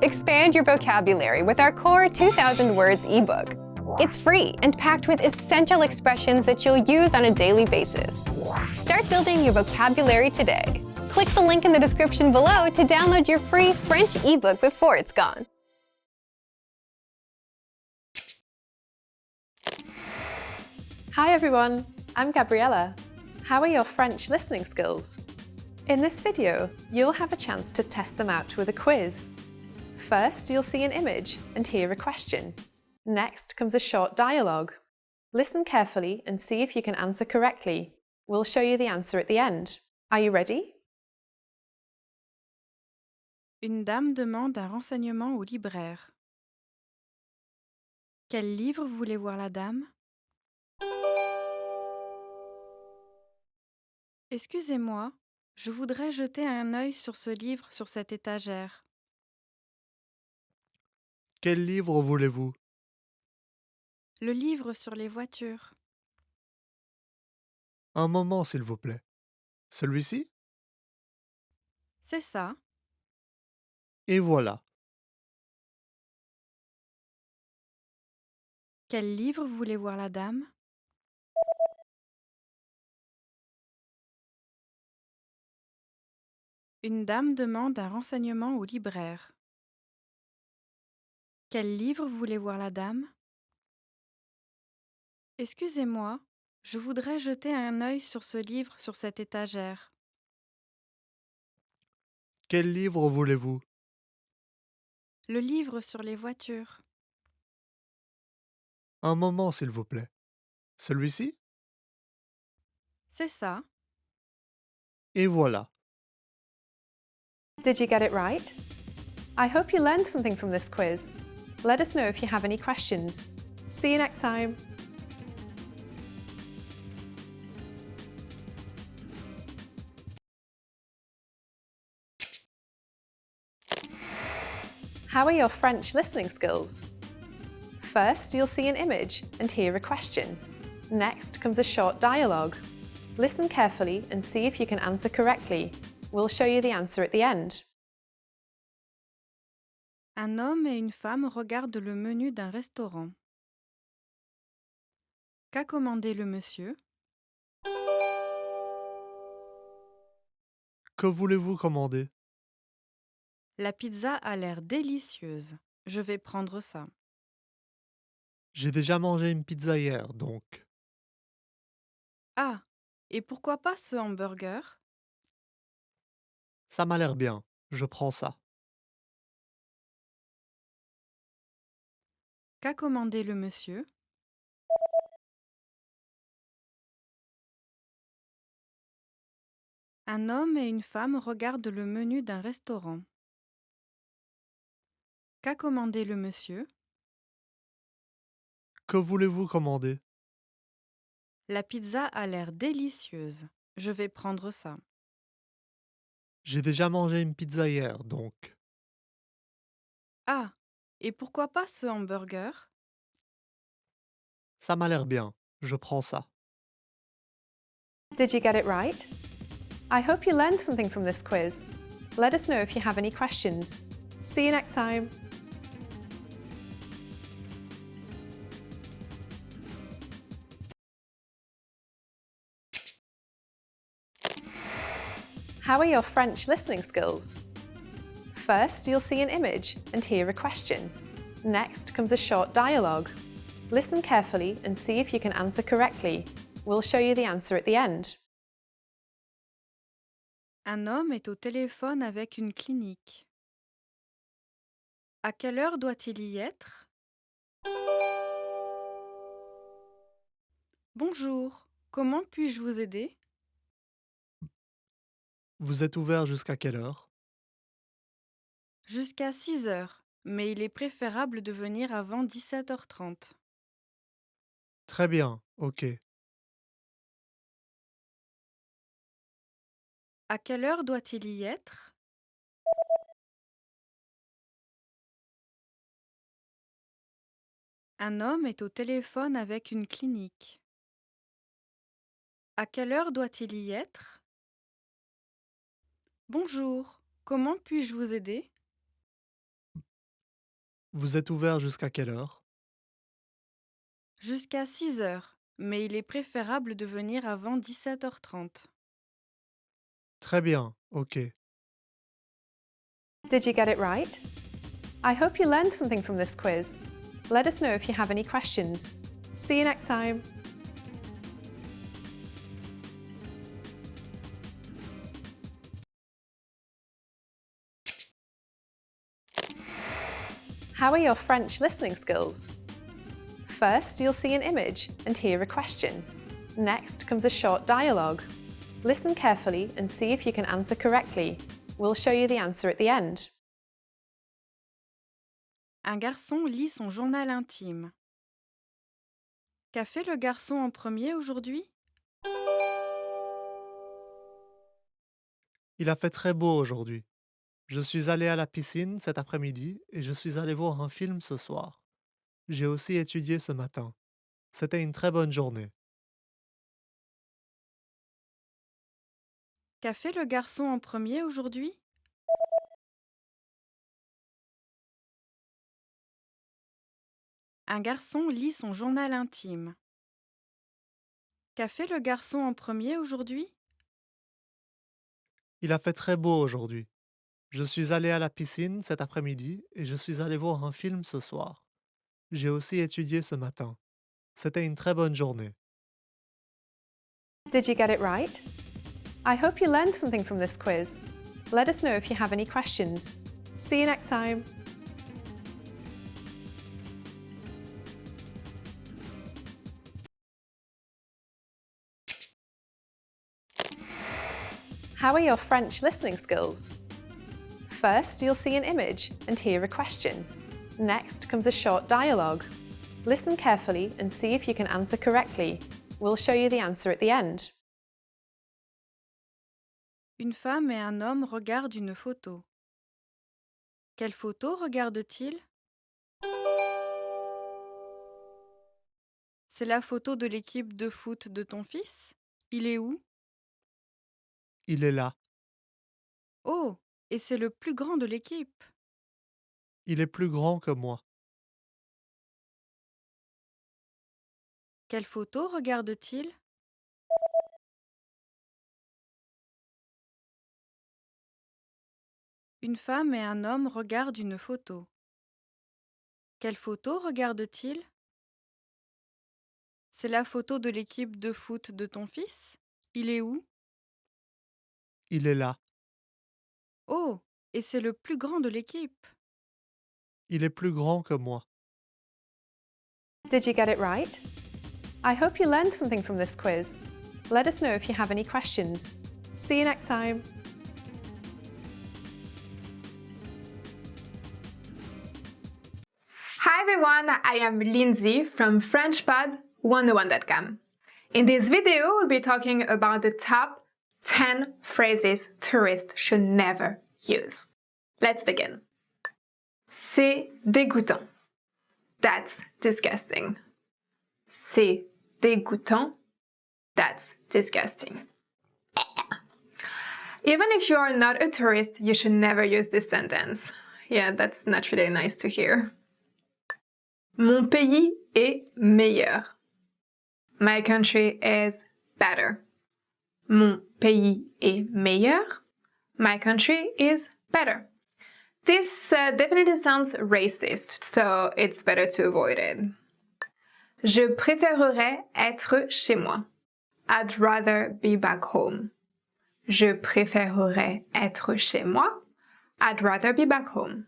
Expand your vocabulary with our core 2,000 words ebook. It's free and packed with essential expressions that you'll use on a daily basis. Start building your vocabulary today. Click the link in the description below to download your free French ebook before it's gone. Hi everyone, I'm Gabriella. How are your French listening skills? In this video, you'll have a chance to test them out with a quiz. First, you'll see an image and hear a question. Next comes a short dialogue. Listen carefully and see if you can answer correctly. We'll show you the answer at the end. Are you ready? Une dame demande un renseignement au libraire. Quel livre voulait voir la dame? Excusez-moi, je voudrais jeter un œil sur ce livre sur cette étagère. Quel livre voulez-vous? Le livre sur les voitures. Un moment, s'il vous plaît. Celui-ci? C'est ça. Et voilà. Quel livre voulait voir la dame? Une dame demande un renseignement au libraire. Quel livre voulait voir la dame? Excusez-moi, je voudrais jeter un œil sur ce livre sur cette étagère. Quel livre voulez-vous? Le livre sur les voitures. Un moment, s'il vous plaît. Celui-ci? C'est ça. Et voilà. Did you get it right? I hope you learned something from this quiz. Let us know if you have any questions. See you next time. How are your French listening skills? First, you'll see an image and hear a question. Next comes a short dialogue. Listen carefully and see if you can answer correctly. We'll show you the answer at the end. Un homme et une femme regardent le menu d'un restaurant. Qu'a commandé le monsieur? Que voulez-vous commander? La pizza a l'air délicieuse. Je vais prendre ça. J'ai déjà mangé une pizza hier, donc. Ah, et pourquoi pas ce hamburger? Ça m'a l'air bien. Je prends ça. Qu'a commandé le monsieur? Un homme et une femme regardent le menu d'un restaurant. Qu'a commandé le monsieur? Que voulez-vous commander? La pizza a l'air délicieuse. Je vais prendre ça. J'ai déjà mangé une pizza hier, donc. Ah, et pourquoi pas ce hamburger? Ça m'a l'air bien. Je prends ça. Did you get it right? I hope you learned something from this quiz. Let us know if you have any questions. See you next time. How are your French listening skills? First, you'll see an image and hear a question. Next comes a short dialogue. Listen carefully and see if you can answer correctly. We'll show you the answer at the end. Un homme est au téléphone avec une clinique. À quelle heure doit-il y être? Bonjour, comment puis-je vous aider? Vous êtes ouvert jusqu'à quelle heure? Jusqu'à 6 heures, mais il est préférable de venir avant 17h30. Très bien, ok. À quelle heure doit-il y être? Un homme est au téléphone avec une clinique. À quelle heure doit-il y être? Bonjour, comment puis-je vous aider? Vous êtes ouvert jusqu'à quelle heure? Jusqu'à 6 heures, mais il est préférable de venir avant 17h30. Très bien, ok. Did you get it right? I hope you learned something from this quiz. Let us know if you have any questions. See you next time. How are your French listening skills? First, you'll see an image and hear a question. Next comes a short dialogue. Listen carefully and see if you can answer correctly. We'll show you the answer at the end. Un garçon lit son journal intime. Qu'a fait le garçon en premier aujourd'hui? Il a fait très beau aujourd'hui. Je suis allé à la piscine cet après-midi et je suis allé voir un film ce soir. J'ai aussi étudié ce matin. C'était une très bonne journée. Qu'a fait le garçon en premier aujourd'hui? Un garçon lit son journal intime. Qu'a fait le garçon en premier aujourd'hui? Il a fait très beau aujourd'hui. Je suis allé à la piscine cet après-midi et je suis allé voir un film ce soir. J'ai aussi étudié ce matin. C'était une très bonne journée. Did you get it right? I hope you learned something from this quiz. Let us know if you have any questions. See you next time. How are your French listening skills? First, you'll see an image and hear a question. Next comes a short dialogue. Listen carefully and see if you can answer correctly. We'll show you the answer at the end. Une femme et un homme regardent une photo. Quelle photo regardent-ils? C'est la photo de l'équipe de foot de ton fils? Il est où? Il est là. Oh, et c'est le plus grand de l'équipe. Il est plus grand que moi. Quelle photo regarde-t-il? Une femme et un homme regardent une photo. Quelle photo regarde-t-il? C'est la photo de l'équipe de foot de ton fils? Il est où? Il est là. Oh, et c'est le plus grand de l'équipe. Il est plus grand que moi. Did you get it right? I hope you learned something from this quiz. Let us know if you have any questions. See you next time. Hi everyone, I am Lindsay from FrenchPod101.com. In this video, we'll be talking about the top 10 phrases tourists should never use. Let's begin. C'est dégoûtant. That's disgusting. C'est dégoûtant. That's disgusting. Even if you are not a tourist, you should never use this sentence. Yeah, that's not really nice to hear. Mon pays est meilleur. My country is better. Mon pays est meilleur. My country is better. This definitely sounds racist, so it's better to avoid it. Je préférerais être chez moi. I'd rather be back home. Je préférerais être chez moi. I'd rather be back home.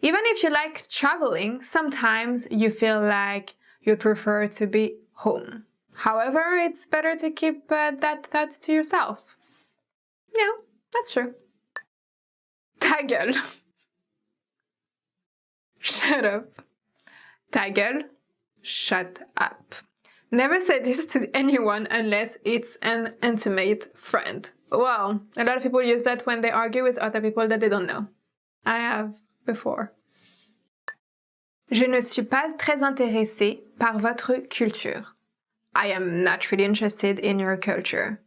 Even if you like traveling, sometimes you feel like you prefer to be home. However, it's better to keep that thought to yourself. Yeah, that's true. Ta gueule. Shut up. Ta gueule. Shut up. Never say this to anyone unless it's an intimate friend. Well, a lot of people use that when they argue with other people that they don't know. I have before. Je ne suis pas très intéressée par votre culture. I am not really interested in your culture.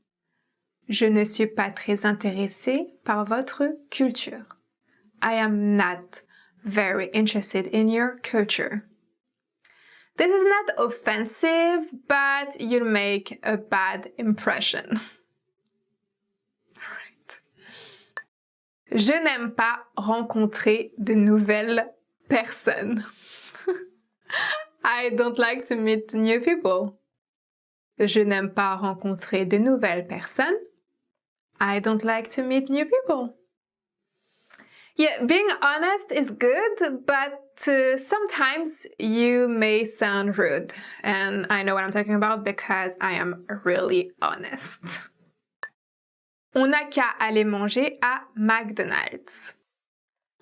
Je ne suis pas très intéressée par votre culture. I am not very interested in your culture. This is not offensive, but you'll make a bad impression. Right. Je n'aime pas rencontrer de nouvelles personnes. I don't like to meet new people. Je n'aime pas rencontrer de nouvelles personnes. I don't like to meet new people. Yeah, being honest is good, but sometimes you may sound rude. And I know what I'm talking about because I am really honest. On n'a qu'à aller manger à McDonald's.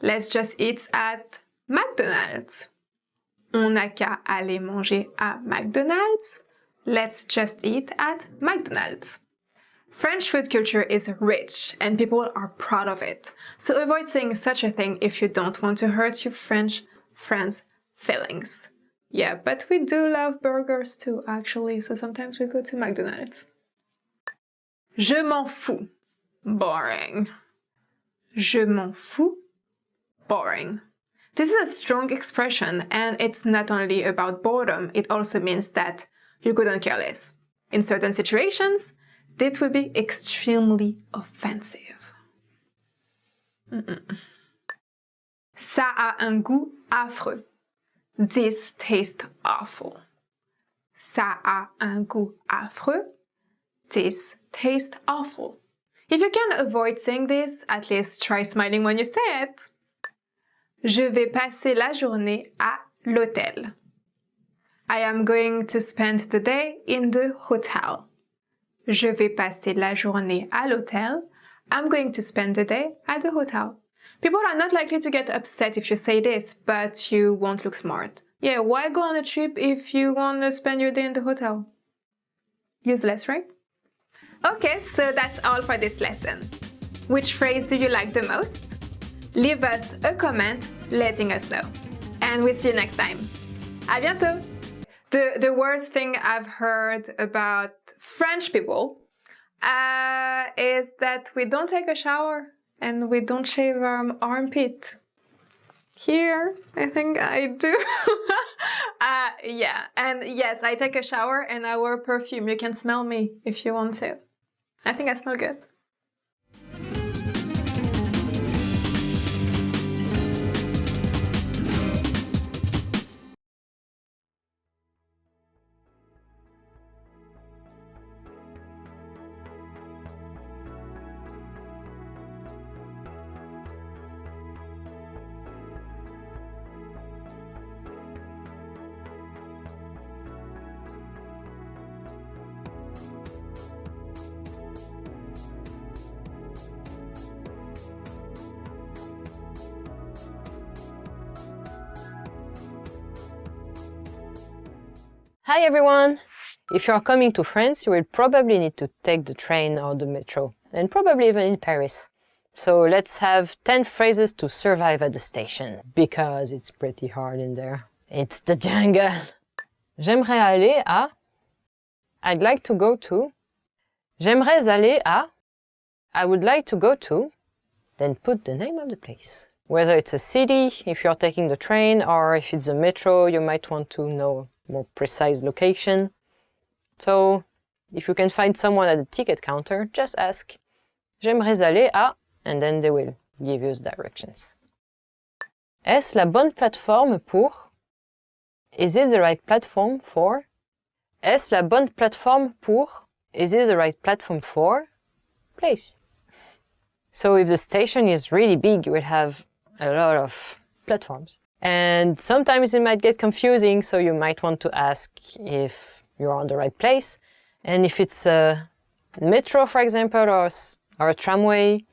Let's just eat at McDonald's. On n'a qu'à aller manger à McDonald's. Let's just eat at McDonald's. French food culture is rich and people are proud of it. So avoid saying such a thing if you don't want to hurt your French friends' feelings. Yeah, but we do love burgers too, actually, so sometimes we go to McDonald's. Je m'en fous. Boring. Je m'en fous. Boring. This is a strong expression and it's not only about boredom, it also means that you couldn't care less. In certain situations, this would be extremely offensive. Ça a un goût affreux. This tastes awful. Ça a un goût affreux. This tastes awful. If you can avoid saying this, at least try smiling when you say it. Je vais passer la journée à l'hôtel. I am going to spend the day in the hotel. Je vais passer la journée à l'hôtel. I'm going to spend the day at the hotel. People are not likely to get upset if you say this, but you won't look smart. Yeah, why go on a trip if you want to spend your day in the hotel? Useless, right? Okay, so that's all for this lesson. Which phrase do you like the most? Leave us a comment letting us know. And we'll see you next time. À bientôt! The worst thing I've heard about French people is that we don't take a shower and we don't shave our armpit. Here, I think I do. Yeah, and yes, I take a shower and I wear perfume. You can smell me if you want to. I think I smell good. Hi everyone! If you are coming to France, you will probably need to take the train or the metro, and probably even in Paris. So let's have 10 phrases to survive at the station, because it's pretty hard in there. It's the jungle! J'aimerais aller à... I'd like to go to... J'aimerais aller à... I would like to go to... Then put the name of the place. Whether it's a city, if you're taking the train, or if it's a metro, you might want to know more precise location. So, if you can find someone at the ticket counter, just ask J'aimerais aller à, and then they will give you the directions. Est-ce la bonne plateforme pour? Is it the right platform for? Est-ce la bonne plateforme pour? Is it the right platform for? Place. So if the station is really big, you will have a lot of platforms. And sometimes it might get confusing, so you might want to ask if you're on the right place. And if it's a metro, for example, or a tramway,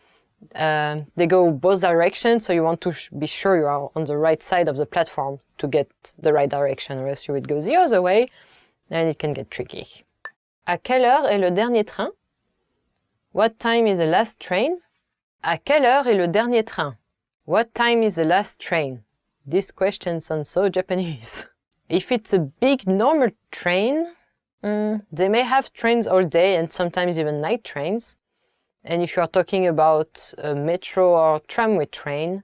they go both directions, so you want to be sure you are on the right side of the platform to get the right direction, or else you would go the other way, and it can get tricky. À quelle heure est le dernier train? What time is the last train? À quelle heure est le dernier train? What time is the last train? This question sounds so Japanese. If it's a big normal train, they may have trains all day and sometimes even night trains. And if you're talking about a metro or tramway train,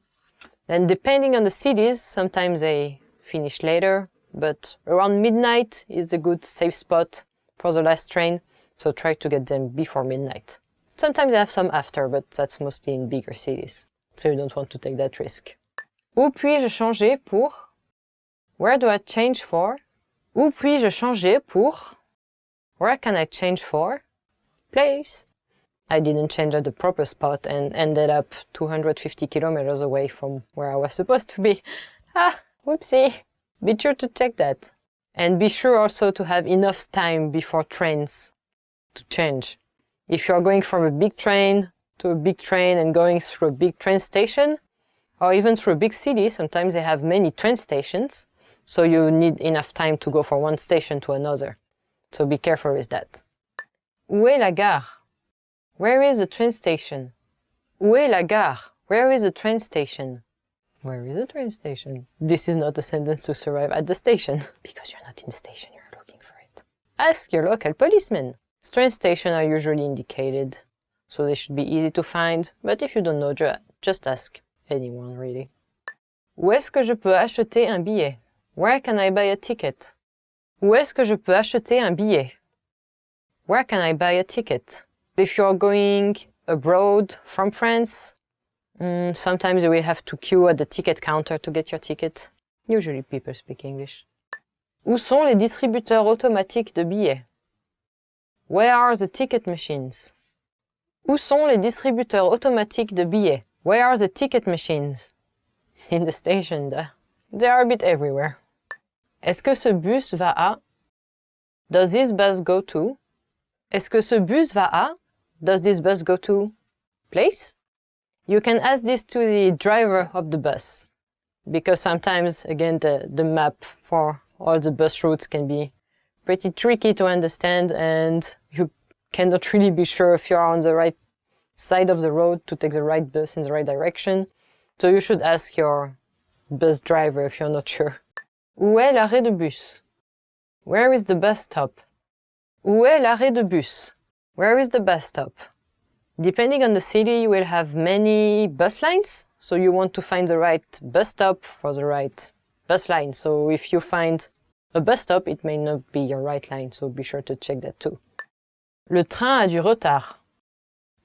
And depending on the cities, sometimes they finish later, but around midnight is a good safe spot for the last train, so try to get them before midnight. Sometimes they have some after, but that's mostly in bigger cities, so you don't want to take that risk. Où puis-je changer pour? Where do I change for? Où puis-je changer pour? Where can I change for? Place. I didn't change at the proper spot and ended up 250 kilometers away from where I was supposed to be. Whoopsie. Be sure to check that. And be sure also to have enough time before trains to change. If you're going from a big train to a big train and going through a big train station, or even through a big city, sometimes they have many train stations, so you need enough time to go from one station to another. So be careful with that. Où est la gare? Where is the train station? Où est la gare? Where is the train station? Where is the train station? This is not a sentence to survive at the station, because you're not in the station, you're looking for it. Ask your local policeman. Train stations are usually indicated, so they should be easy to find, but if you don't know, just ask anyone, really. Où est-ce que je peux acheter un billet? Where can I buy a ticket? Où est-ce que je peux acheter un billet? Where can I buy a ticket? If you're going abroad from France, sometimes you will have to queue at the ticket counter to get your ticket. Usually people speak English. Où sont les distributeurs automatiques de billets? Where are the ticket machines? Où sont les distributeurs automatiques de billets? Where are the ticket machines? In the station, they are a bit everywhere. Est-ce que ce bus va à? Does this bus go to? Est-ce que ce bus va à? Does this bus go to? Place? You can ask this to the driver of the bus, because sometimes, again, the map for all the bus routes can be pretty tricky to understand, and you cannot really be sure if you are on the right side of the road to take the right bus in the right direction. So you should ask your bus driver if you're not sure. Où est l'arrêt de bus? Where is the bus stop? Où est l'arrêt de bus? Where is the bus stop? Depending on the city, you will have many bus lines, so you want to find the right bus stop for the right bus line. So if you find a bus stop, it may not be your right line, so be sure to check that too. Le train a du retard.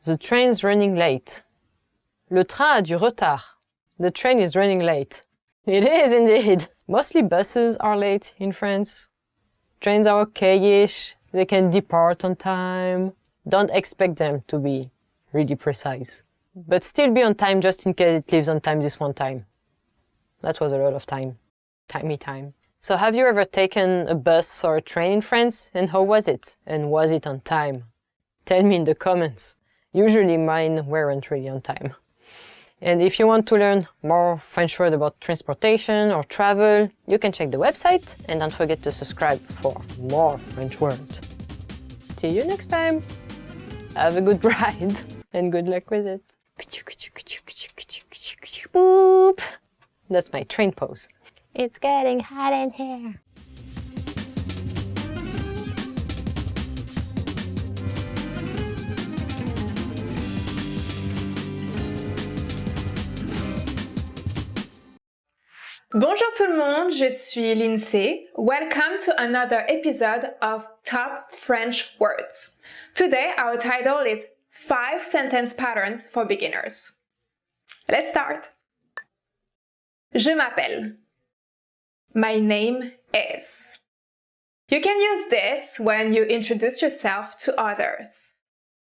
The train's running late. Le train a du retard. The train is running late. It is indeed. Mostly buses are late in France. Trains are okay-ish. They can depart on time. Don't expect them to be really precise. But still be on time just in case it leaves on time this one time. That was a lot of time. Timey time. So have you ever taken a bus or a train in France? And how was it? And was it on time? Tell me in the comments. Usually mine weren't really on time. And if you want to learn more French words about transportation or travel, you can check the website and don't forget to subscribe for more French words. See you next time. Have a good ride and good luck with it. Boop. That's my train pose. It's getting hot in here. Bonjour tout le monde, je suis Lindsay. Welcome to another episode of Top French Words. Today our title is 5 sentence patterns for beginners. Let's start. Je m'appelle. My name is. You can use this when you introduce yourself to others.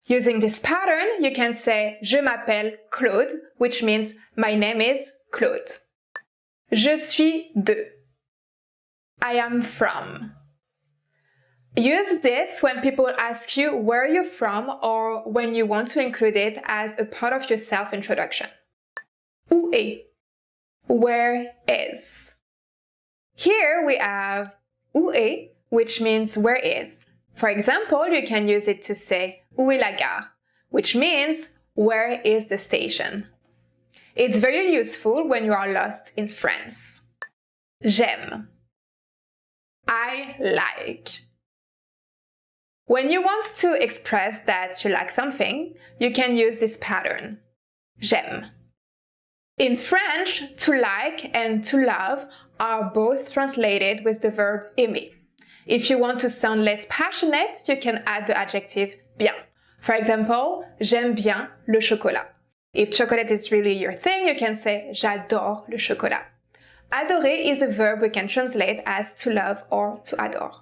Using this pattern, you can say Je m'appelle Claude, which means my name is Claude. Je suis de. I am from. Use this when people ask you where you're from or when you want to include it as a part of your self-introduction. Où est? Where is? Here we have où est, which means where is. For example, you can use it to say où est la gare, which means where is the station. It's very useful when you are lost in France. J'aime. I like. When you want to express that you like something, you can use this pattern. J'aime. In French, to like and to love are both translated with the verb aimer. If you want to sound less passionate, you can add the adjective bien. For example, j'aime bien le chocolat. If chocolate is really your thing, you can say j'adore le chocolat. Adorer is a verb we can translate as to love or to adore.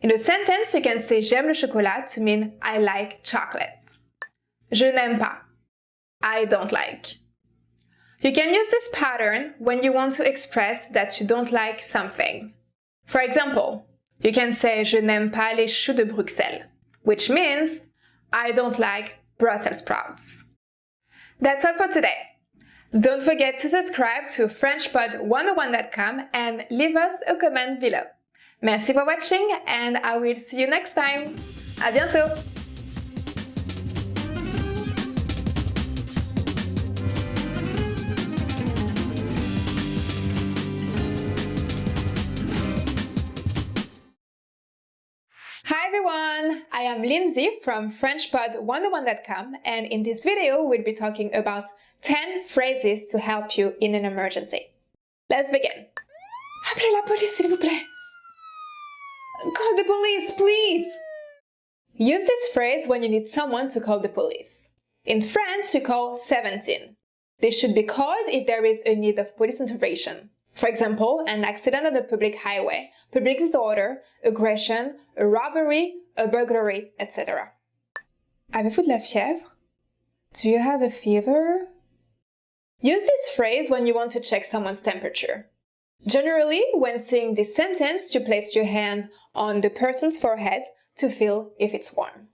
In a sentence, you can say j'aime le chocolat to mean I like chocolate. Je n'aime pas. I don't like. You can use this pattern when you want to express that you don't like something. For example, you can say je n'aime pas les choux de Bruxelles, which means I don't like Brussels sprouts. That's all for today. Don't forget to subscribe to FrenchPod101.com and leave us a comment below. Merci for watching and I will see you next time. À bientôt! Hi everyone! I am Lindsay from FrenchPod101.com and in this video we'll be talking about 10 phrases to help you in an emergency. Let's begin. Appelez la police s'il vous plaît. Call the police, please! Use this phrase when you need someone to call the police. In France, you call 17. They should be called if there is a need of police intervention. For example, an accident on the public highway, public disorder, aggression, a robbery, a burglary, etc. Avez-vous de la fièvre? Do you have a fever? Use this phrase when you want to check someone's temperature. Generally, when saying this sentence, you place your hand on the person's forehead to feel if it's warm.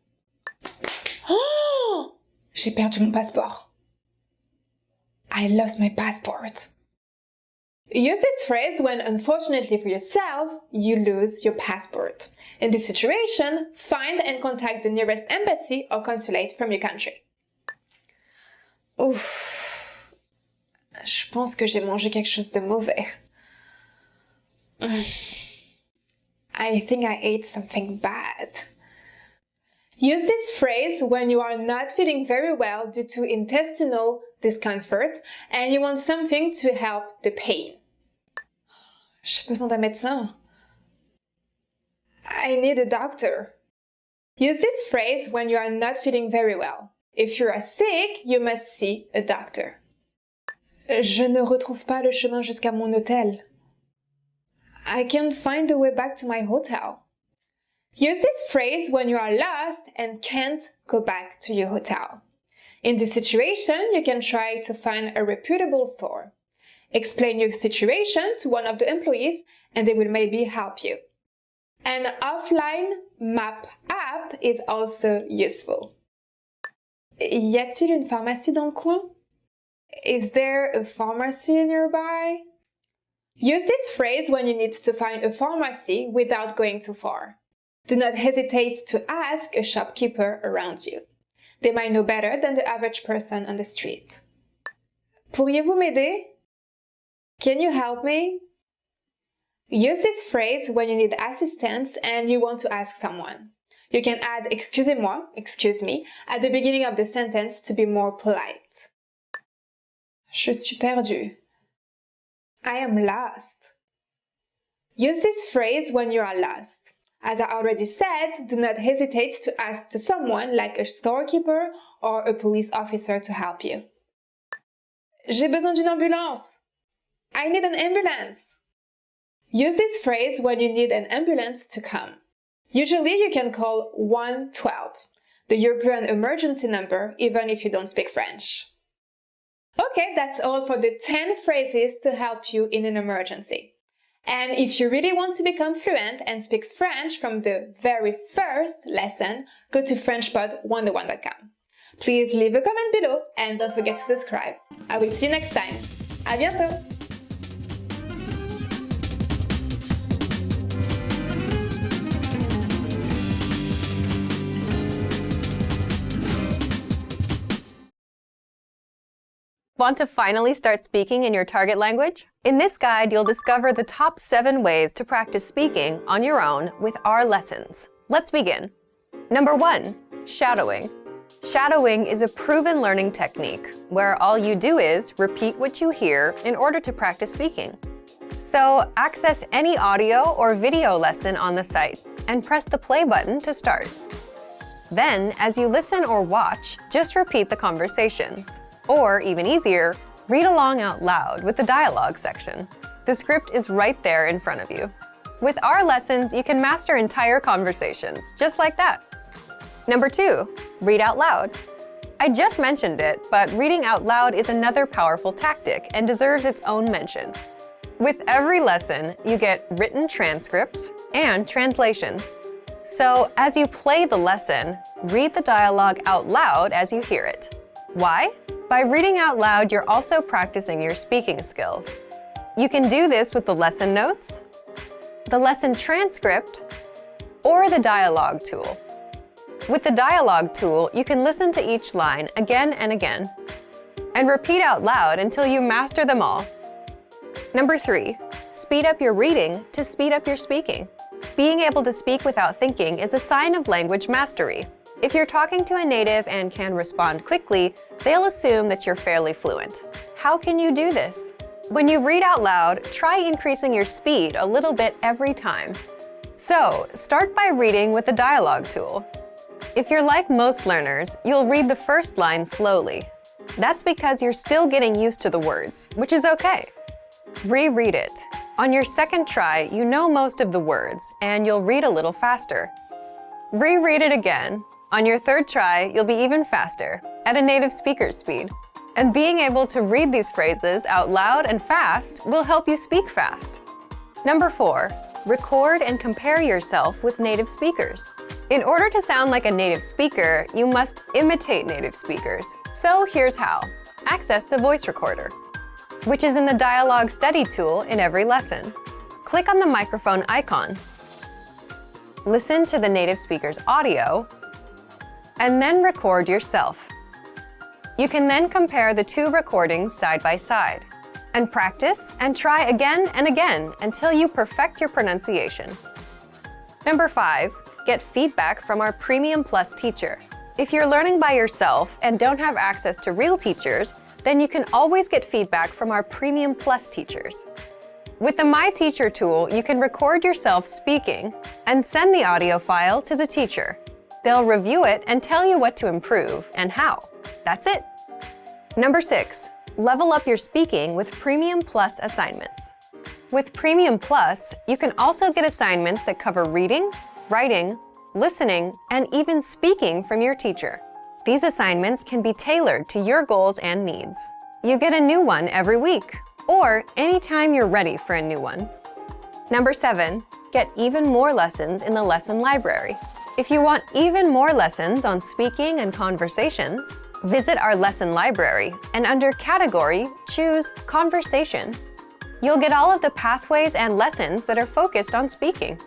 Oh! J'ai perdu mon passeport. I lost my passport. Use this phrase when, unfortunately for yourself, you lose your passport. In this situation, find and contact the nearest embassy or consulate from your country. Ouf, je pense que j'ai mangé quelque chose de mauvais. I think I ate something bad. Use this phrase when you are not feeling very well due to intestinal discomfort and you want something to help the pain. J'ai besoin d'un médecin. I need a doctor. Use this phrase when you are not feeling very well. If you are sick, you must see a doctor. Je ne retrouve pas le chemin jusqu'à mon hôtel. I can't find the way back to my hotel. Use this phrase when you are lost and can't go back to your hotel. In this situation, you can try to find a reputable store. Explain your situation to one of the employees and they will maybe help you. An offline map app is also useful. Y a-t-il une pharmacie dans le coin? Is there a pharmacy nearby? Use this phrase when you need to find a pharmacy without going too far. Do not hesitate to ask a shopkeeper around you. They might know better than the average person on the street. Pourriez-vous m'aider? Can you help me? Use this phrase when you need assistance and you want to ask someone. You can add excusez-moi, excuse me, at the beginning of the sentence to be more polite. Je suis perdu. I am lost. Use this phrase when you are lost. As I already said, do not hesitate to ask to someone like a storekeeper or a police officer to help you. J'ai besoin d'une ambulance. I need an ambulance. Use this phrase when you need an ambulance to come. Usually you can call 112, the European emergency number, even if you don't speak French. Okay, that's all for the 10 phrases to help you in an emergency. And if you really want to become fluent and speak French from the very first lesson, go to FrenchPod101.com. Please leave a comment below and don't forget to subscribe. I will see you next time. À bientôt! Want to finally start speaking in your target language? In this guide, you'll discover the top 7 ways to practice speaking on your own with our lessons. Let's begin. Number 1, shadowing. Shadowing is a proven learning technique where all you do is repeat what you hear in order to practice speaking. So access any audio or video lesson on the site and press the play button to start. Then, as you listen or watch, just repeat the conversations. Or, even easier, read along out loud with the dialogue section. The script is right there in front of you. With our lessons, you can master entire conversations, just like that. Number 2, read out loud. I just mentioned it, but reading out loud is another powerful tactic and deserves its own mention. With every lesson, you get written transcripts and translations. So, as you play the lesson, read the dialogue out loud as you hear it. Why? By reading out loud, you're also practicing your speaking skills. You can do this with the lesson notes, the lesson transcript, or the dialogue tool. With the dialogue tool, you can listen to each line again and again, and repeat out loud until you master them all. Number 3, speed up your reading to speed up your speaking. Being able to speak without thinking is a sign of language mastery. If you're talking to a native and can respond quickly, they'll assume that you're fairly fluent. How can you do this? When you read out loud, try increasing your speed a little bit every time. So, start by reading with the dialogue tool. If you're like most learners, you'll read the first line slowly. That's because you're still getting used to the words, which is okay. Reread it. On your second try, you know most of the words, and you'll read a little faster. Reread it again. On your third try, you'll be even faster, at a native speaker's speed. And being able to read these phrases out loud and fast will help you speak fast. Number 4, record and compare yourself with native speakers. In order to sound like a native speaker, you must imitate native speakers. So here's how. Access the voice recorder, which is in the dialogue study tool in every lesson. Click on the microphone icon. Listen to the native speaker's audio, and then record yourself. You can then compare the 2 recordings side by side, and practice and try again and again until you perfect your pronunciation. Number 5, get feedback from our Premium Plus teacher. If you're learning by yourself and don't have access to real teachers, then you can always get feedback from our Premium Plus teachers. With the My Teacher tool, you can record yourself speaking and send the audio file to the teacher. They'll review it and tell you what to improve and how. That's it. Number 6, level up your speaking with Premium Plus assignments. With Premium Plus, you can also get assignments that cover reading, writing, listening, and even speaking from your teacher. These assignments can be tailored to your goals and needs. You get a new one every week, or anytime you're ready for a new one. Number 7, get even more lessons in the lesson library. If you want even more lessons on speaking and conversations, visit our lesson library and under Category, choose Conversation. You'll get all of the pathways and lessons that are focused on speaking.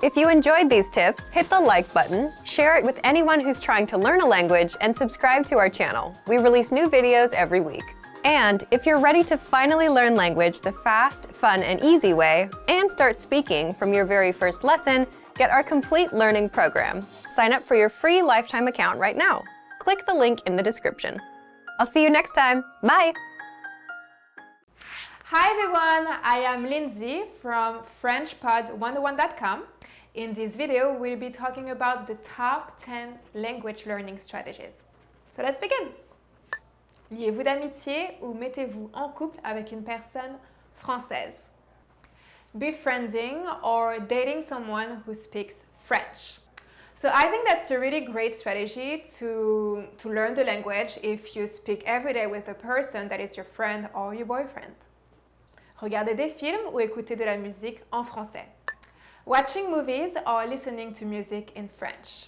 If you enjoyed these tips, hit the like button, share it with anyone who's trying to learn a language, and subscribe to our channel. We release new videos every week. And if you're ready to finally learn language the fast, fun, and easy way, and start speaking from your very first lesson, get our complete learning program. Sign up for your free lifetime account right now. Click the link in the description. I'll see you next time. Bye! Hi everyone, I am Lindsay from FrenchPod101.com. In this video, we'll be talking about the top 10 language learning strategies. So let's begin! Liez-vous d'amitié ou mettez-vous en couple avec une personne française? Befriending or dating someone who speaks French. So I think that's a really great strategy to learn the language if you speak every day with a person that is your friend or your boyfriend. Regardez des films ou écoutez de la musique en français. Watching movies or listening to music in French.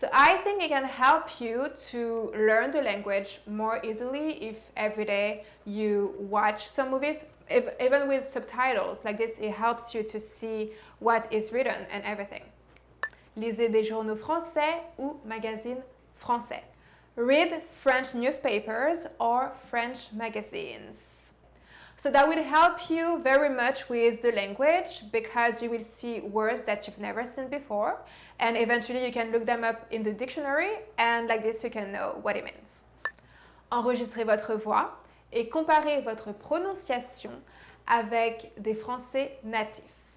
So I think it can help you to learn the language more easily if every day you watch some movies, even with subtitles. Like this, it helps you to see what is written and everything. Lisez des journaux français ou magazines français. Read French newspapers or French magazines. So that will help you very much with the language because you will see words that you've never seen before, and eventually you can look them up in the dictionary, and like this you can know what it means. Enregistrez votre voix et comparez votre prononciation avec des Français natifs.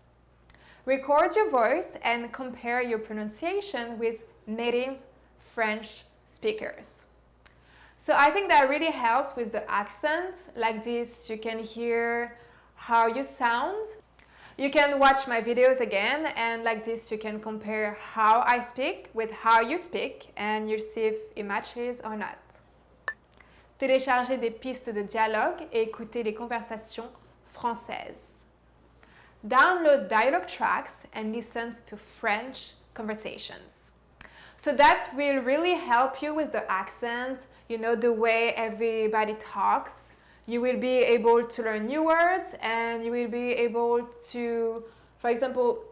Record your voice and compare your pronunciation with native French speakers. So I think that really helps with the accent. Like this, you can hear how you sound. You can watch my videos again, and like this, you can compare how I speak with how you speak, and you'll see if it matches or not. Téléchargez des pistes de dialogue et écoutez les conversations françaises. Download dialogue tracks and listen to French conversations. So that will really help you with the accents, you know, the way everybody talks. You will be able to learn new words, and you will be able to, for example,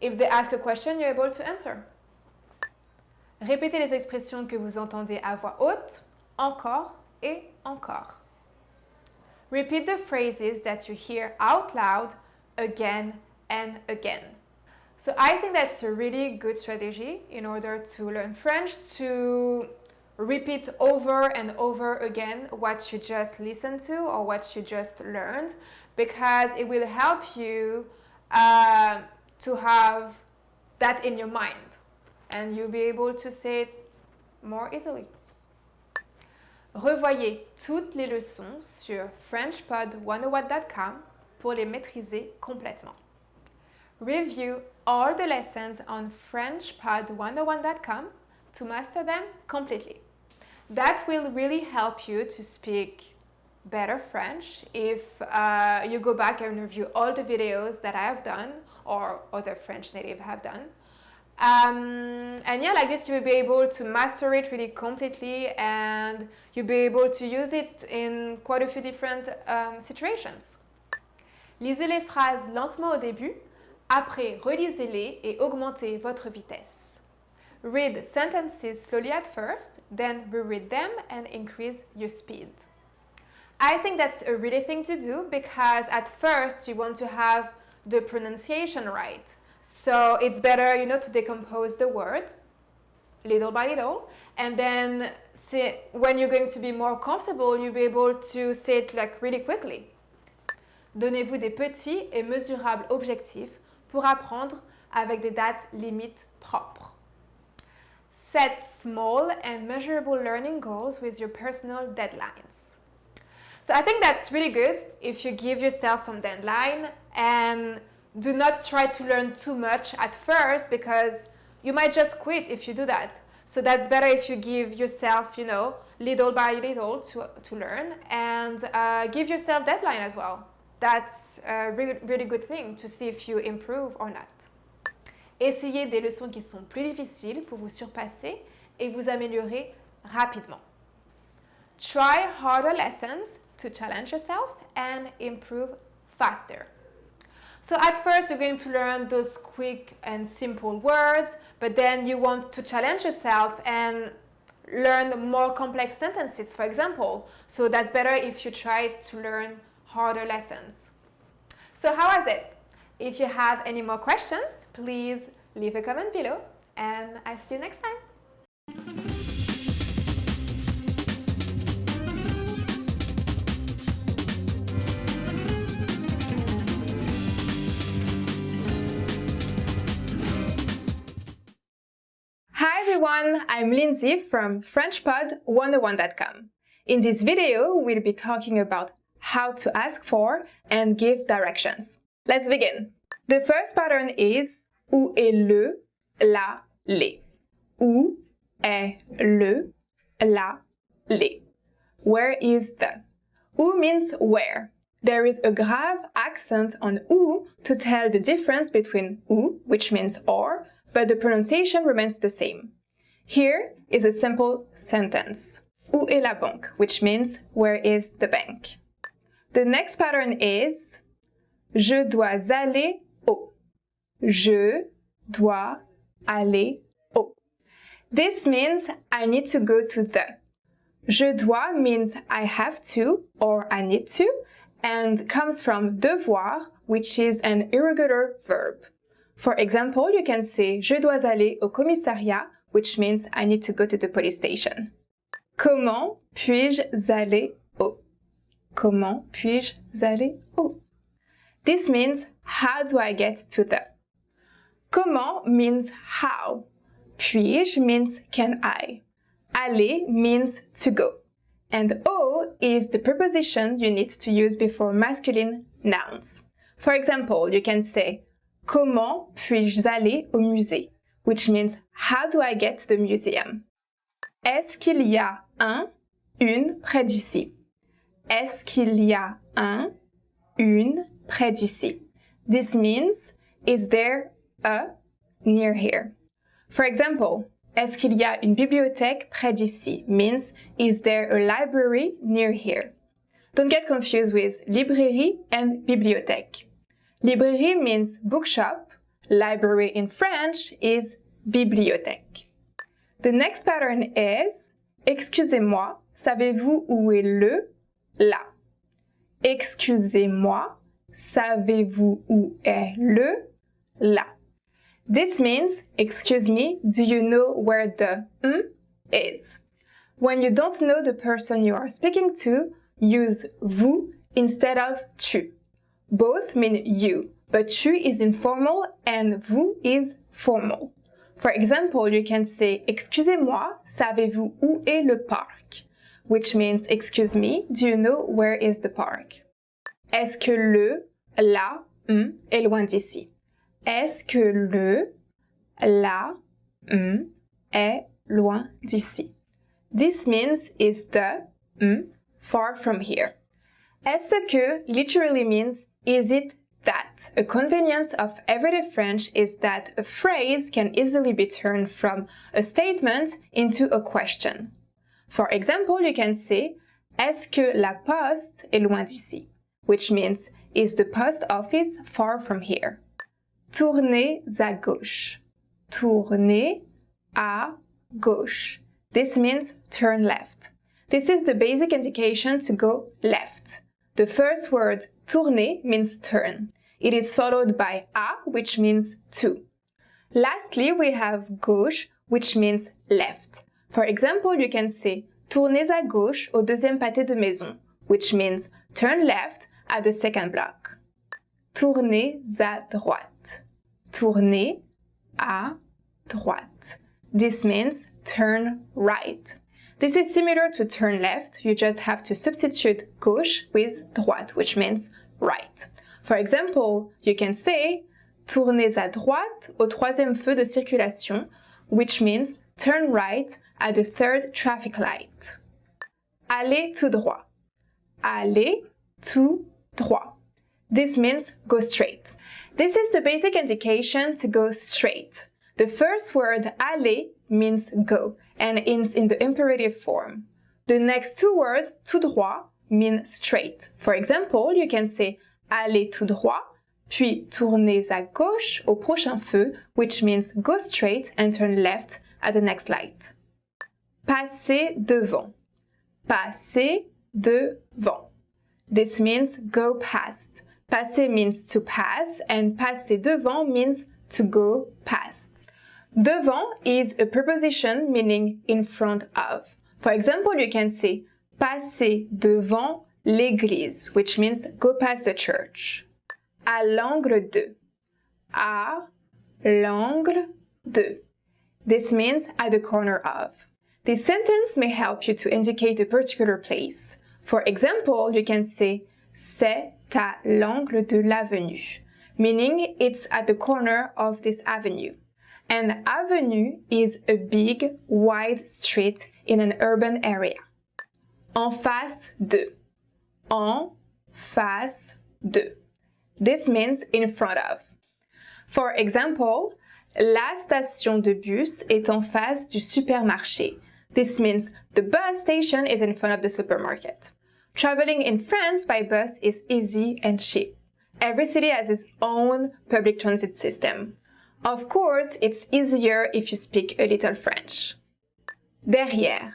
if they ask a question, you're able to answer. Répétez les expressions que vous entendez à voix haute, encore et encore. Repeat the phrases that you hear out loud again and again. So I think that's a really good strategy in order to learn French, to repeat over and over again what you just listened to or what you just learned, because it will help you to have that in your mind, and you'll be able to say it more easily. Revoyez toutes les leçons sur FrenchPod101.com pour les maîtriser complètement. Review all the lessons on FrenchPod101.com to master them completely. That will really help you to speak better French if you go back and review all the videos that I have done or other French native have done. And yeah, like this you will be able to master it really completely, and you'll be able to use it in quite a few different situations. Lisez les phrases lentement au début, après relisez-les et augmentez votre vitesse. Read sentences slowly at first, then reread them and increase your speed. I think that's a really thing to do because at first you want to have the pronunciation right. So it's better, you know, to decompose the word little by little, and then when you're going to be more comfortable, you'll be able to say it like really quickly. Donnez-vous des petits et mesurables objectifs pour apprendre avec des dates limites propres. Set small and measurable learning goals with your personal deadlines. So I think that's really good if you give yourself some deadline, and do not try to learn too much at first because you might just quit if you do that. So that's better if you give yourself, you know, little by little to learn, and give yourself deadline as well. That's a really, really good thing to see if you improve or not. Essayez des leçons qui sont plus difficiles pour vous surpasser et vous améliorer rapidement. Try harder lessons to challenge yourself and improve faster. So at first you're going to learn those quick and simple words, but then you want to challenge yourself and learn more complex sentences, for example. So that's better if you try to learn harder lessons. So how was it? If you have any more questions, please leave a comment below, and I'll see you next time. Hi everyone, I'm Lindsay from FrenchPod101.com. In this video, we'll be talking about how to ask for and give directions. Let's begin. The first pattern is où est le, la, les. Où est le, la, les. Where is the? Où means where. There is a grave accent on où to tell the difference between où, which means or, but the pronunciation remains the same. Here is a simple sentence. Où est la banque, which means where is the bank. The next pattern is je dois aller au. Je dois aller au. This means I need to go to the. Je dois means I have to or I need to, and comes from devoir, which is an irregular verb. For example, you can say je dois aller au commissariat, which means I need to go to the police station. Comment puis-je aller au? Comment puis-je aller au? This means how do I get to the? Comment means how. Puis-je means can I. Aller means to go. And au is the preposition you need to use before masculine nouns. For example, you can say comment puis-je aller au musée, which means how do I get to the museum? Est-ce qu'il y a un, une près d'ici? Est-ce qu'il y a un, une près d'ici? This means, is there a near here? For example, est-ce qu'il y a une bibliothèque près d'ici? Means, is there a library near here? Don't get confused with librairie and bibliothèque. Librairie means bookshop. Library in French is bibliothèque. The next pattern is, excusez-moi, savez-vous où est le, la? Excusez-moi, savez-vous où est le, la? This means, excuse me, do you know where the is? When you don't know the person you are speaking to, use vous instead of tu. Both mean you, but tu is informal and vous is formal. For example, you can say, excusez-moi, savez-vous où est le parc? Which means, excuse me, do you know where is the park? Est-ce que le, la, est loin d'ici? Est-ce que le, la, est loin d'ici? This means, is the, far from here. Est-ce que literally means, is it that? A convenience of everyday French is that a phrase can easily be turned from a statement into a question. For example, you can say, est-ce que la poste est loin d'ici? Which means, is the post office far from here? Tournez à gauche. Tournez à gauche. This means turn left. This is the basic indication to go left. The first word, tourner, means turn. It is followed by à, which means to. Lastly, we have gauche, which means left. For example, you can say tournez à gauche au deuxième pâté de maison, which means turn left at the second block. Tournez à droite. Tournez à droite. This means turn right. This is similar to turn left, you just have to substitute gauche with droite, which means right. For example, you can say tournez à droite au troisième feu de circulation, which means turn right at the third traffic light. Allez tout droit. Allez tout droit. This means go straight. This is the basic indication to go straight. The first word aller means go and ends in the imperative form. The next two words, tout droit, mean straight. For example, you can say allez tout droit, puis tournez à gauche au prochain feu, which means go straight and turn left at the next light. Passer devant. Passer devant. This means go past. Passer means to pass and passer devant means to go past. Devant is a preposition meaning in front of. For example, you can say passer devant l'église, which means go past the church. À l'angle de. À l'angle de. This means at the corner of. This sentence may help you to indicate a particular place. For example, you can say c'est à l'angle de l'avenue, meaning it's at the corner of this avenue. An avenue is a big, wide street in an urban area. En face de. En face de. This means in front of. For example, la station de bus est en face du supermarché. This means the bus station is in front of the supermarket. Traveling in France by bus is easy and cheap. Every city has its own public transit system. Of course, it's easier if you speak a little French. Derrière.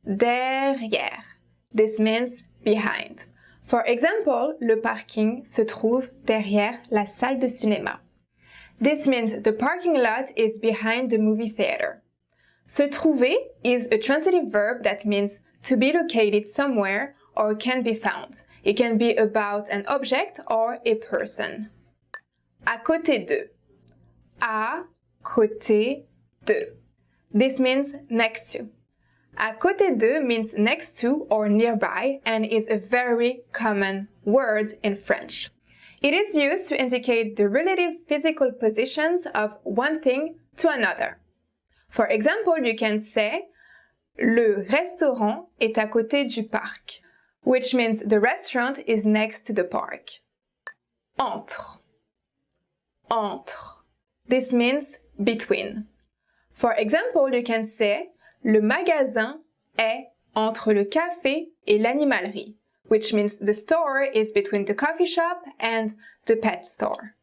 Derrière. This means behind. For example, le parking se trouve derrière la salle de cinéma. This means the parking lot is behind the movie theater. Se trouver is a transitive verb that means to be located somewhere or can be found. It can be about an object or a person. À côté de. À côté de. This means next to. À côté de means next to or nearby and is a very common word in French. It is used to indicate the relative physical positions of one thing to another. For example, you can say le restaurant est à côté du parc, which means the restaurant is next to the park. Entre. Entre. This means between. For example, you can say le magasin est entre le café et l'animalerie, which means the store is between the coffee shop and the pet store.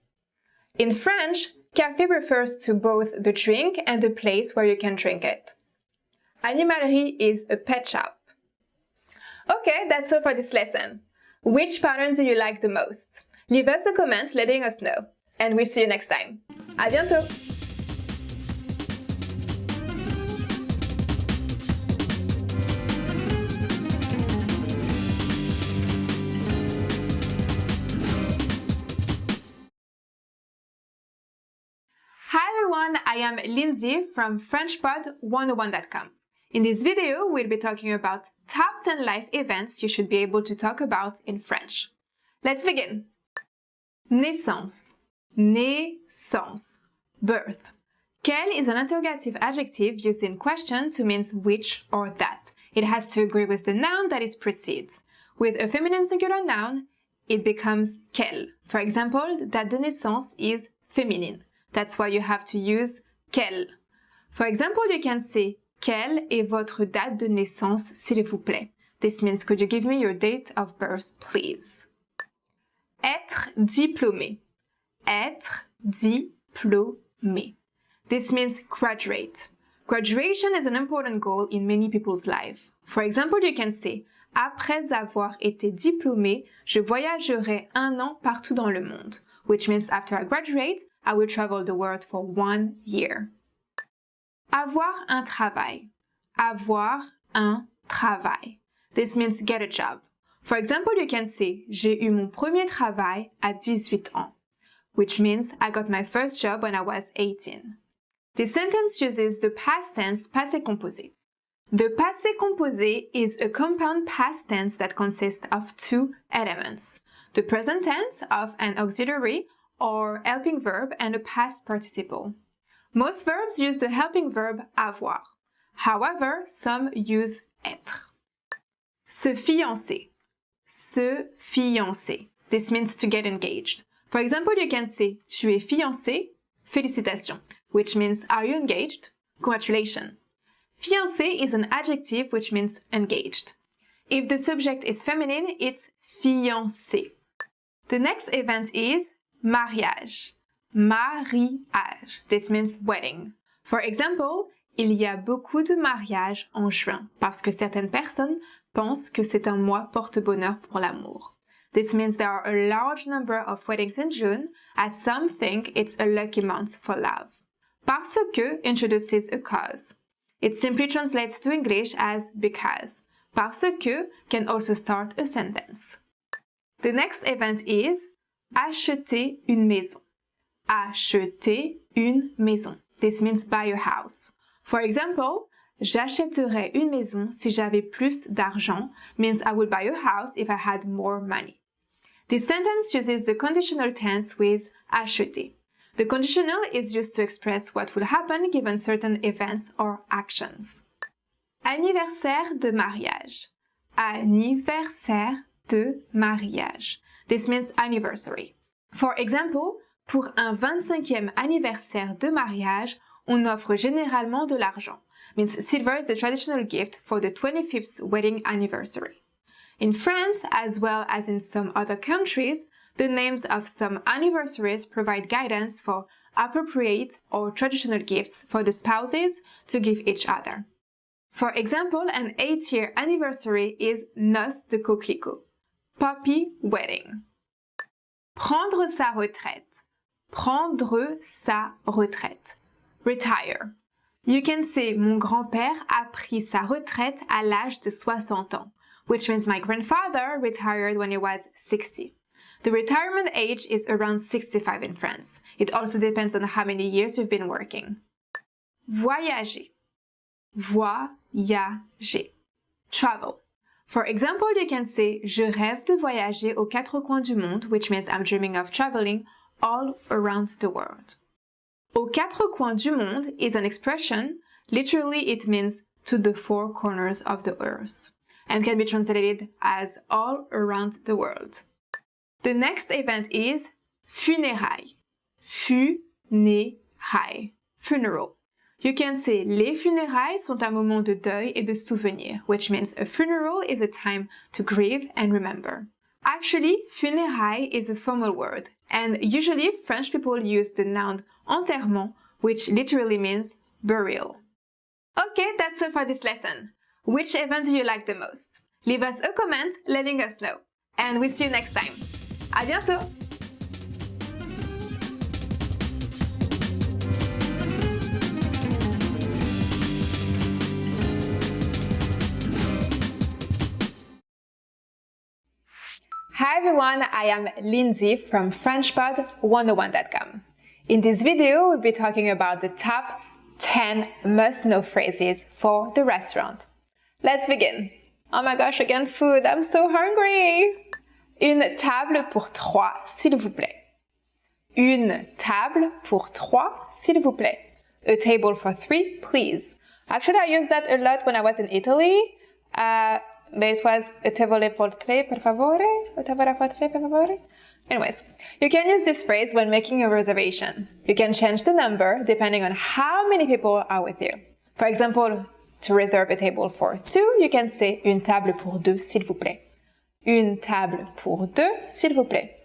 In French, café refers to both the drink and the place where you can drink it. Animalerie is a pet shop. Okay, that's all for this lesson. Which pattern do you like the most? Leave us a comment letting us know. And we'll see you next time. À bientôt! Hi everyone, I am Lindsay from FrenchPod101.com. In this video, we'll be talking about top 10 life events you should be able to talk about in French. Let's begin. Naissance. Naissance. Birth. Quel is an interrogative adjective used in question to mean which or that. It has to agree with the noun that it precedes. With a feminine singular noun, it becomes quel. For example, date de naissance is feminine. That's why you have to use quel. For example, you can say quelle est votre date de naissance, s'il vous plaît. This means could you give me your date of birth, please? Être diplômé. Être diplômé. This means graduate. Graduation is an important goal in many people's life. For example, you can say après avoir été diplômé, je voyagerai 1 an partout dans le monde, which means after I graduate, I will travel the world for 1 year. Avoir un travail. Avoir un travail. This means get a job. For example, you can say j'ai eu mon premier travail à 18 ans, which means I got my first job when I was 18. This sentence uses the past tense passé composé. The passé composé is a compound past tense that consists of 2 elements: the present tense of an auxiliary or helping verb and a past participle. Most verbs use the helping verb avoir. However, some use être. Se fiancer. Se fiancer. This means to get engaged. For example, you can say tu es fiancé, félicitations, which means are you engaged? Congratulations. Fiancé is an adjective which means engaged. If the subject is feminine, it's fiancé. The next event is mariage. Mariage. This means wedding. For example, il y a beaucoup de mariages en juin parce que certaines personnes pensent que c'est un mois porte-bonheur pour l'amour. This means there are a large number of weddings in June, as some think it's a lucky month for love. Parce que introduces a cause. It simply translates to English as because. Parce que can also start a sentence. The next event is acheter une maison. Acheter une maison. This means buy a house. For example, j'achèterais une maison si j'avais plus d'argent means I would buy a house if I had more money. This sentence uses the conditional tense with acheter. The conditional is used to express what will happen given certain events or actions. Anniversaire de mariage. Anniversaire de mariage. This means anniversary. For example, pour un 25e anniversaire de mariage, on offre généralement de l'argent. Means silver is the traditional gift for the 25th wedding anniversary. In France, as well as in some other countries, the names of some anniversaries provide guidance for appropriate or traditional gifts for the spouses to give each other. For example, an 8-year anniversary is Noces de Coquelicot. puppy wedding. Prendre sa retraite. Prendre sa retraite. Retire. You can say mon grand-père a pris sa retraite à l'âge de 60 ans, which means my grandfather retired when he was 60. The retirement age is around 65 in France. It also depends on how many years you've been working. Voyager. Voyager. Travel. For example, you can say je rêve de voyager aux quatre coins du monde, which means I'm dreaming of traveling all around the world. Aux quatre coins du monde is an expression, literally it means to the four corners of the earth, and can be translated as all around the world. The next event is funérailles. Funérailles. Funeral. You can say les funérailles sont un moment de deuil et de souvenir, which means a funeral is a time to grieve and remember. Actually, funérailles is a formal word, and usually French people use the noun enterrement, which literally means burial. Okay, that's all for this lesson. Which event do you like the most? Leave us a comment letting us know. And we'll see you next time. À bientôt! Hi everyone, I am Lindsay from FrenchPod101.com. In this video, we'll be talking about the top 10 must-know phrases for the restaurant. Let's begin. Oh my gosh, again food, I'm so hungry! Une table pour trois, s'il vous plaît. Une table pour trois, s'il vous plaît. A table for three, please. Actually, I used that a lot when I was in Italy. But it was a tavole por tre, per favore? A tavola por tre, per favore? Anyways, you can use this phrase when making a reservation. You can change the number depending on how many people are with you. For example, to reserve a table for two, you can say une table pour deux, s'il vous plaît. Une table pour deux, s'il vous plaît.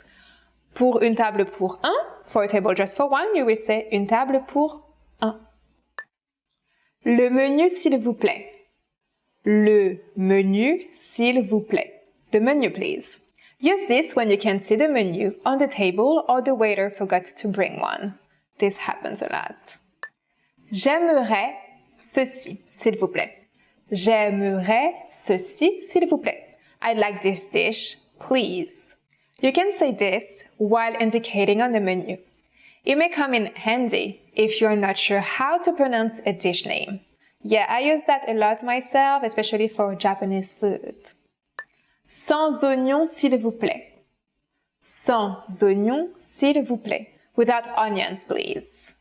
Pour une table pour un, for a table just for one, you will say une table pour un. Le menu, s'il vous plaît. Le menu, s'il vous plaît. The menu, please. Use this when you can see the menu on the table or the waiter forgot to bring one. This happens a lot. J'aimerais ceci, s'il vous plaît. J'aimerais ceci, s'il vous plaît. I'd like this dish, please. You can say this while indicating on the menu. It may come in handy if you are not sure how to pronounce a dish name. Yeah, I use that a lot myself, especially for Japanese food. Sans oignon, s'il vous plaît. Sans oignon, s'il vous plaît. Without onions, please.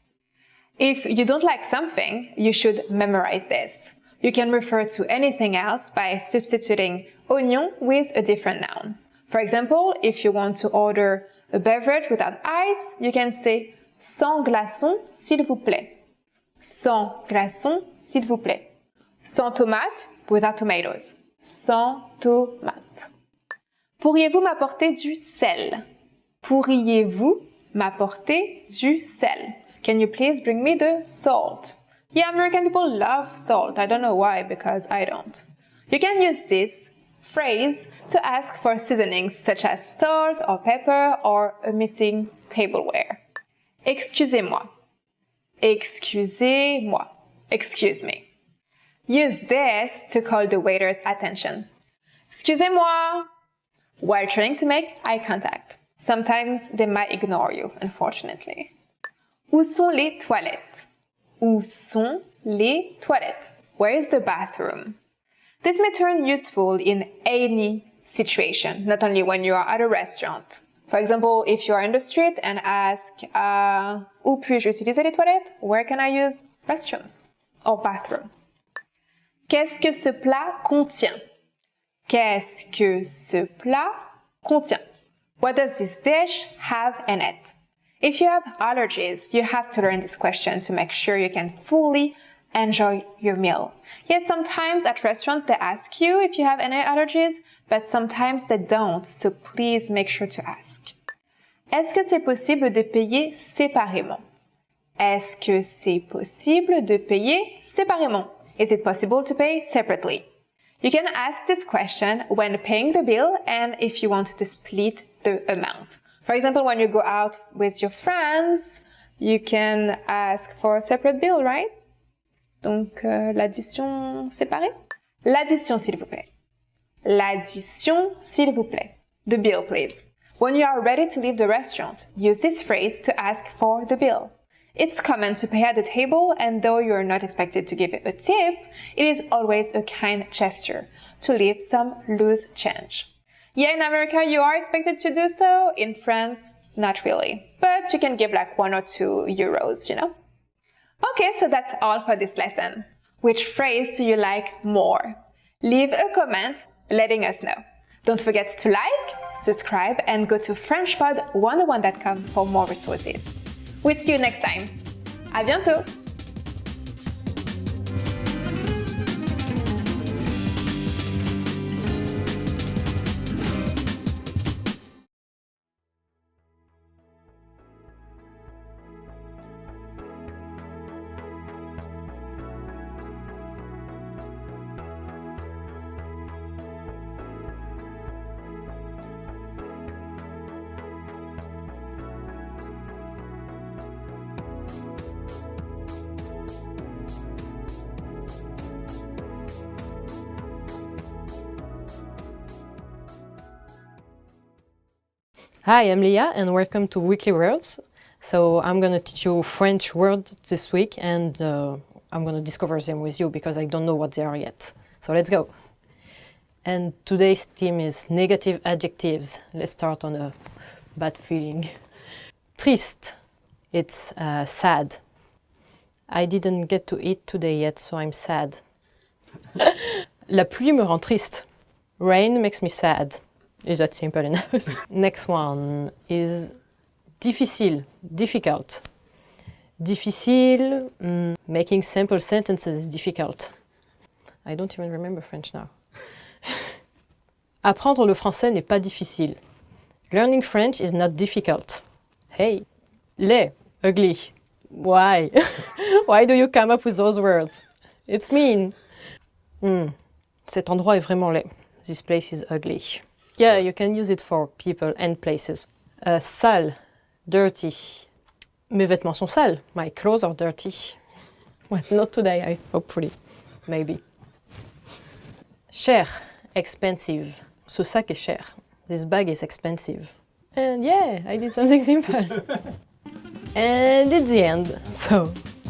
If you don't like something, you should memorize this. You can refer to anything else by substituting oignon with a different noun. For example, if you want to order a beverage without ice, you can say sans glaçons, s'il vous plaît. Sans glaçons, s'il vous plaît. Sans tomate, without tomatoes. Sans tomate. Pourriez-vous m'apporter du sel? Pourriez-vous m'apporter du sel? Can you please bring me the salt? Yeah, American people love salt. I don't know why, because I don't. You can use this phrase to ask for seasonings such as salt or pepper or a missing tableware. Excusez-moi. Excusez-moi. Excuse me. Use this to call the waiter's attention. Excusez-moi. While trying to make eye contact. Sometimes they might ignore you, unfortunately. Où sont les toilettes? Où sont les toilettes? Where is the bathroom? This may turn useful in any situation, not only when you are at a restaurant. For example, if you are in the street and ask, où puis-je utiliser les toilettes? Where can I use restrooms or bathroom? Qu'est-ce que ce plat contient? Qu'est-ce que ce plat contient? What does this dish have in it? If you have allergies, you have to learn this question to make sure you can fully enjoy your meal. Yes, sometimes at restaurants they ask you if you have any allergies, but sometimes they don't, so please make sure to ask. Est-ce que c'est possible de payer séparément? Est-ce que c'est possible de payer séparément? Is it possible to pay separately? You can ask this question when paying the bill and if you want to split the amount. For example, when you go out with your friends, you can ask for a separate bill, right? Donc, l'addition séparée? L'addition, s'il vous plaît. L'addition, s'il vous plaît. The bill, please. When you are ready to leave the restaurant, use this phrase to ask for the bill. It's common to pay at the table, and though you are not expected to give a tip, it is always a kind gesture to leave some loose change. Yeah, in America you are expected to do so. In France, not really. But you can give like 1 or 2 euros, you know? Okay, so that's all for this lesson. Which phrase do you like more? Leave a comment letting us know. Don't forget to like, subscribe, and go to FrenchPod101.com for more resources. We'll see you next time. À bientôt! Hi, I'm Leah and welcome to Weekly Words. So I'm going to teach you French words this week and I'm going to discover them with you because I don't know what they are yet. So let's go. And today's theme is negative adjectives. Let's start on a bad feeling. Triste, it's sad. I didn't get to eat today yet, so I'm sad. La pluie me rend triste. Rain makes me sad. Is that simple enough? Next one is difficile, difficult. Difficile, making simple sentences is difficult. I don't even remember French now. Apprendre le français n'est pas difficile. Learning French is not difficult. Hey, laid, ugly. Why? Why do you come up with those words? It's mean. Cet endroit est vraiment laid. This place is ugly. Yeah, you can use it for people and places. Sale, dirty. Mes vêtements sont sales. My clothes are dirty. Well, not today, hopefully. Maybe. Cher, expensive. Ce sac est cher. This bag is expensive. And yeah, I did something simple. And it's the end. So,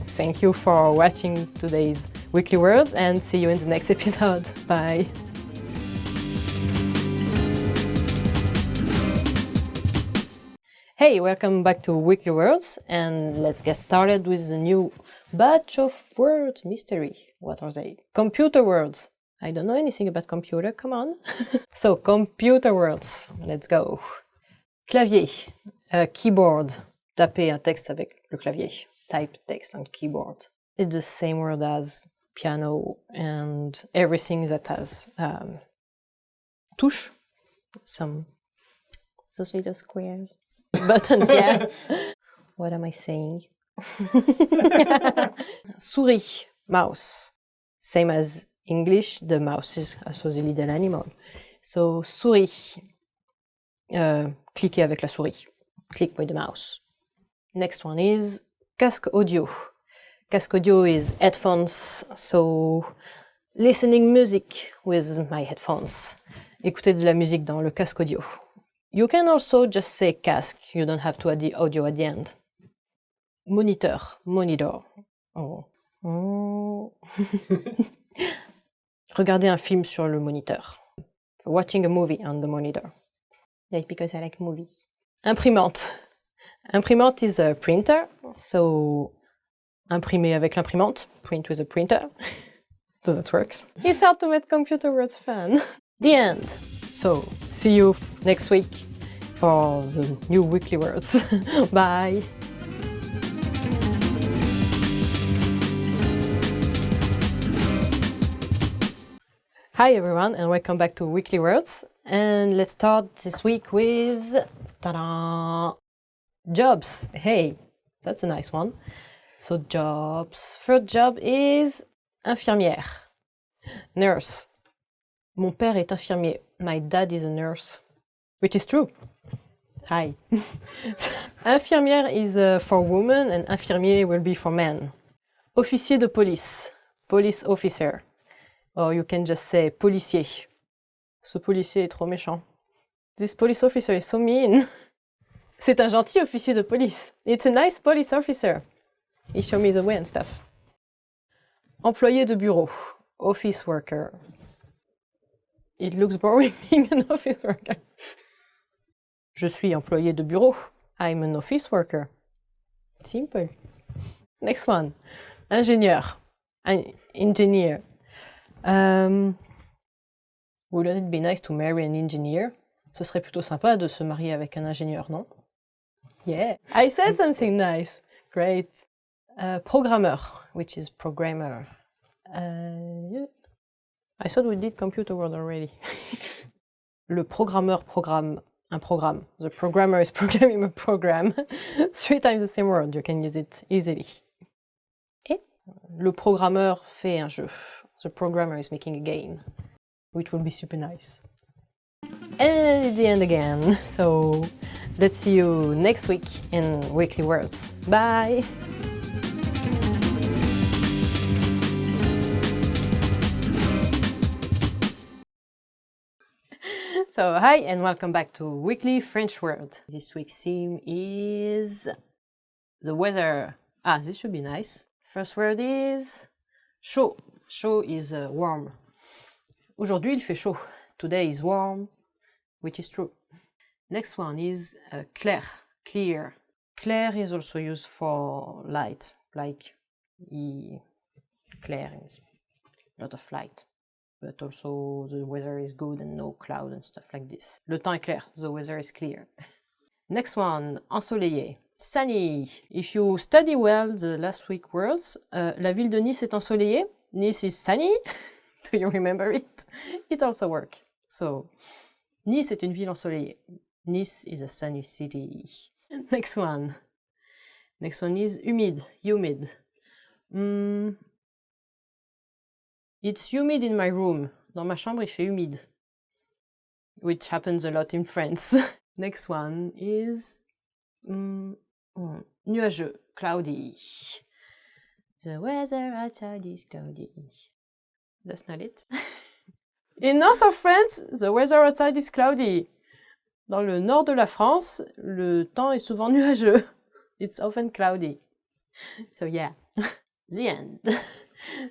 thank you for watching today's Weekly Words and see you in the next episode. Bye. Hey, welcome back to Weekly Words, and let's get started with the new batch of words mystery. What are they? Computer words. I don't know anything about computer, come on. So, computer words. Let's go. Clavier, keyboard. Taper un texte avec le clavier. Type text on keyboard. It's the same word as piano and everything that has touche. Those little squares. Buttons, yeah. What am I saying? Souris, mouse. Same as English, the mouse is also the little animal. So, souris. Cliquer avec la souris. Click with the mouse. Next one is casque audio. Casque audio is headphones, so listening music with my headphones. Écouter de la musique dans le casque audio. You can also just say casque, you don't have to add the audio at the end. Monitor, monitor. Oh. Regarder un film sur le moniteur. Watching a movie on the monitor. Like because I like movies. Imprimante. Imprimante is a printer, so imprimer avec l'imprimante, print with a printer. So that works. It's hard to make computer words fun. The end. So, see you next week for the new Weekly Words. Bye! Hi everyone and welcome back to Weekly Words. And let's start this week with ta-da! Jobs. Hey, that's a nice one. So jobs. First job is infirmière. Nurse. Mon père est infirmier. My dad is a nurse. Which is true. Hi. Infirmière is for women and infirmier will be for men. Officier de police. Police officer. Or you can just say policier. Ce policier est trop méchant. This police officer is so mean. C'est un gentil officier de police. It's a nice police officer. He showed me the way and stuff. Employé de bureau. Office worker. It looks boring being an office worker. Je suis employé de bureau. I'm an office worker. Simple. Next one. Ingénieur. Engineer. Wouldn't it be nice to marry an engineer? Ce serait plutôt sympa de se marier avec un ingénieur, non? Yeah, I said something nice. Great. Programmeur, which is programmer. Yeah. I thought we did computer word already. Le programmeur programme un programme. The programmer is programming a program. 3 times the same word, you can use it easily. Et le programmeur fait un jeu. The programmer is making a game, which will be super nice. And it's the end again. So let's see you next week in Weekly Words. Bye! So hi and welcome back to Weekly French Word. This week's theme is the weather. This should be nice. First word is chaud. Chaud is warm. Aujourd'hui il fait chaud. Today is warm, which is true. Next one is clair, clear. Clair is also used for light, like clair is a lot of light. But also the weather is good and no cloud and stuff like this. Le temps est clair, the weather is clear. Next one, ensoleillé, sunny. If you study well the last week words, la ville de Nice est ensoleillée. Nice is sunny. Do you remember it? It also works. So, Nice est une ville ensoleillée. Nice is a sunny city. Next one. Next one is humid, humid. It's humid in my room. Dans ma chambre, il fait humide. Which happens a lot in France. Next one is nuageux, cloudy. The weather outside is cloudy. That's not it. In north of France, the weather outside is cloudy. Dans le nord de la France, le temps est souvent nuageux. It's often cloudy. So yeah, the end.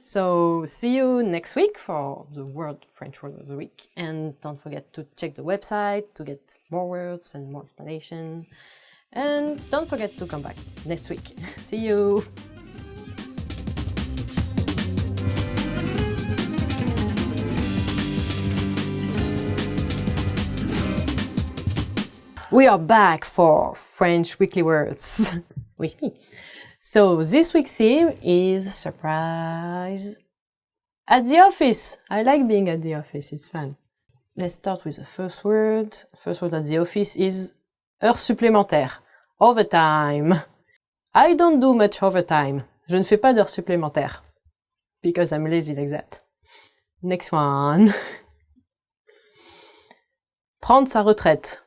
So see you next week for the French word of the week. And don't forget to check the website to get more words and more explanation. And don't forget to come back next week. See you! We are back for French Weekly Words with me. So this week's theme is surprise at the office. I like being at the office, it's fun. Let's start with the first word. First word at the office is heure supplémentaire, overtime. I don't do much overtime. Je ne fais pas d'heures supplémentaires because I'm lazy like that. Next one. Prendre sa retraite.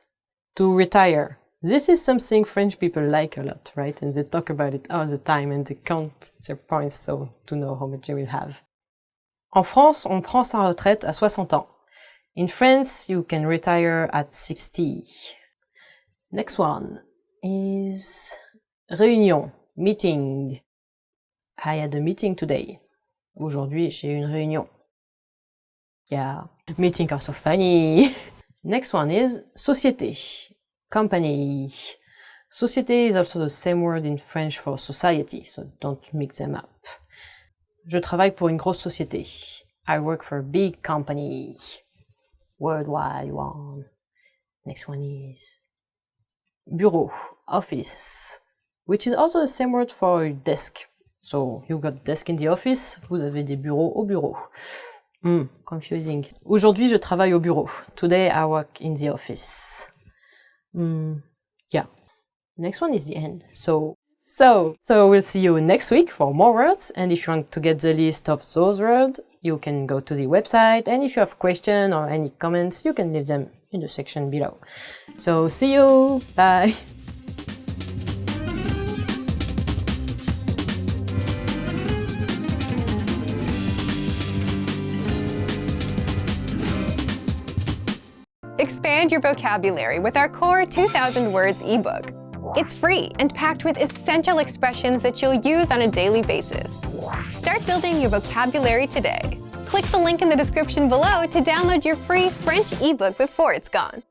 To retire. This is something French people like a lot, right? And they talk about it all the time and they count their points so to know how much they will have. En France, on prend sa retraite à 60 ans. In France, you can retire at 60. Next one is réunion, meeting. I had a meeting today. Aujourd'hui, j'ai eu une réunion. Yeah, meetings are so funny. Next one is société, company. Société is also the same word in French for society, so don't mix them up. Je travaille pour une grosse société. I work for a big company. Worldwide one. Next one is bureau, office, which is also the same word for desk. So you got desk in the office, vous avez des bureaux au bureau. Confusing. Aujourd'hui, je travaille au bureau. Today, I work in the office. Yeah. Next one is the end. So, So we'll see you next week for more words. And if you want to get the list of those words, you can go to the website. And if you have questions or any comments, you can leave them in the section below. So see you. Bye. Expand your vocabulary with our core 2,000 words ebook. It's free and packed with essential expressions that you'll use on a daily basis. Start building your vocabulary today. Click the link in the description below to download your free French ebook before it's gone.